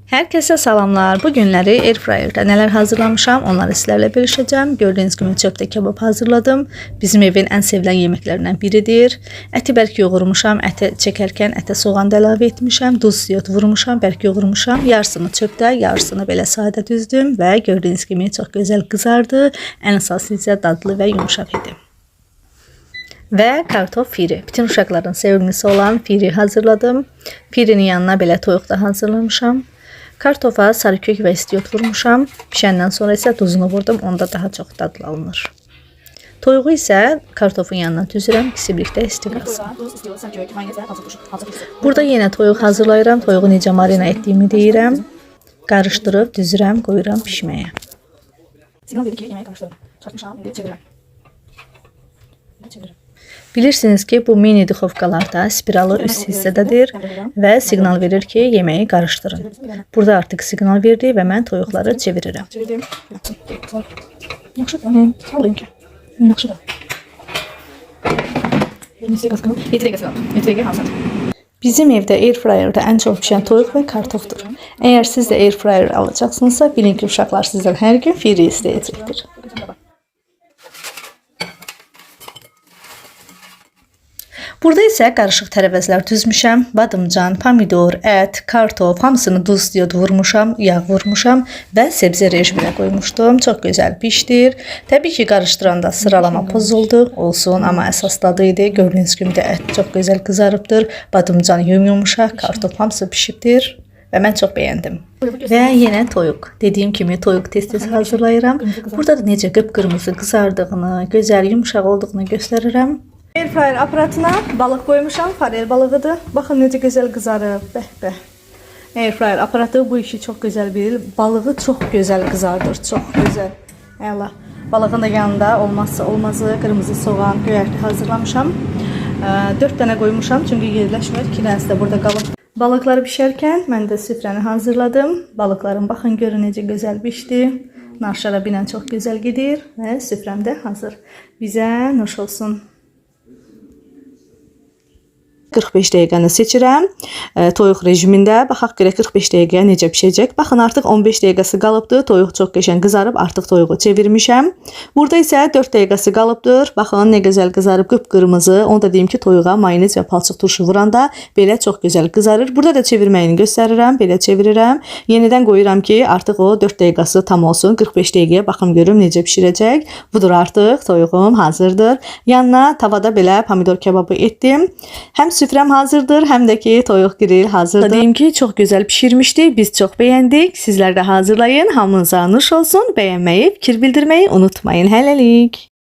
Herkese salamlar. Bu günləri Airfryer'da nələr hazırlamışam, onları sizlərlə bölüşəcəm. Gördüyünüz kimi çöpdə kebab hazırladım. Bizim evin ən sevilən yeməklərindən biridir. Əti bərk yoğurmuşam. Əti çəkərkən ətə soğan da əlavə etmişəm. Duz, siyot vurmuşam, bərk yoğurmuşam. Yarısını çöpdə, yarısını belə sadə düzdüm və gördüyünüz kimi çox gözəl qızardı. Ən əsası isə dadlı və yumuşaq idi. Və kartof firi. Bütün uşaqların sevimlisi olan firi hazırladım. Firinin yanına belə toyuq da hazırlamışam. Kartofa sarı kök və istiyot vurmuşam. Pişəndən sonra isə duzunu vurdum. Onda daha çox dadlı alınır. Toyuğu isə kartofun yanına düzürəm. İkisi birlikdə isti qalsın. Burada yenə toyuq hazırlayıram. Toyuğu necə marina etdiyimi deyirəm. Qarışdırıb düzürəm, qoyuram pişməyə. Siqnal verir ki, yeməyi qarışdırdım. Çatmışam, indi çevirəm. Bilirsiniz ki, bu mini duxovkalarda spiralı üst hissədədir və siqnal verir ki, yeməyi qarışdırın. Burada artıq siqnal verdi və mən toyuqları çevirirəm. Bizim evdə Airfryer'da ən çox pişən toyuq və kartofdur. Əgər siz də Airfryer alacaqsınızsa, bilin ki, uşaqlar sizdən hər gün firi istəyəcəkdir. Burada isə qarışıq tərəvəzlər düzmüşəm. Badımcan, pomidor, ət, kartof, hamısını duz, siyot vurmuşam, yağ vurmuşam və səbzə rejiminə qoymuşdum. Çox gözəl bişdir. Təbii ki, qarışdıranda sıralama pozuldu, olsun, amma əsas dadı idi. Gördüyünüz kimi də ət çox gözəl qızarıbdır. Badımcan yumuşaq, kartof hamısı pişibdir və mən çox bəyəndim. Və yenə toyuq. Dediyim kimi toyuq tez-tez hazırlayıram. Burada da necə qıpqırmızı qızardığını, gözəl yumuşaq olduğunu göstərirəm. Airfryer aparatına balıq qoymuşam, farel balığıdır. Baxın necə gözəl qızarıb, bəh-bəh. Airfryer aparatı bu işi çox gözəl bilir. Balığı çox gözəl qızardır, çox gözəl. Əla. Balığın da yanında olmazsa olmazı qırmızı soğan, göyərti hazırlamışam. 4 dənə qoymuşam, çünki yerləşmir. 2 dənəsi də burada qalıb. Balıqları bişərkən mən də süfrəni hazırladım. Balıqların baxın görün necə gözəl bişdi. Nar şərabı ilə çox gözəl gedir və süfrəm də hazır. Bizə nuş olsun. 45 dəqiqəni seçirəm. Toyuq rejimində. Baxaq görək 45 dəqiqəyə necə pişəcək. Baxın artıq 15 dəqiqəsi qalıbdır. Toyuq çox qəşəng qızarıb. Artıq toyuğu çevirmişəm. Burada isə 4 dəqiqəsi qalıbdır. Baxın nə gözəl qızarıb, qıpqırmızı. Onu da deyim ki, toyuğa mayonez və palçıq turşu vuranda belə çox gözəl qızarır. Burada da çevirməyini göstərirəm. Belə çevirirəm. Yenidən qoyuram ki, artıq o 4 dəqiqəsi tam olsun. 45 dəqiqəyə baxım görüm necə pişirəcək. Budur artıq toyuğum hazırdır. Yanına tavada belə pomidor kebabı etdim. Həm süfrəm hazırdır, həm də ki, toyuq grill hazırdır. Deyim ki, çox gözəl pişirmişdik. Biz çox bəyəndik. Sizlər də hazırlayın. Hamınıza nuş olsun. Bəyənməyi, fikir bildirməyi unutmayın. Hələlik.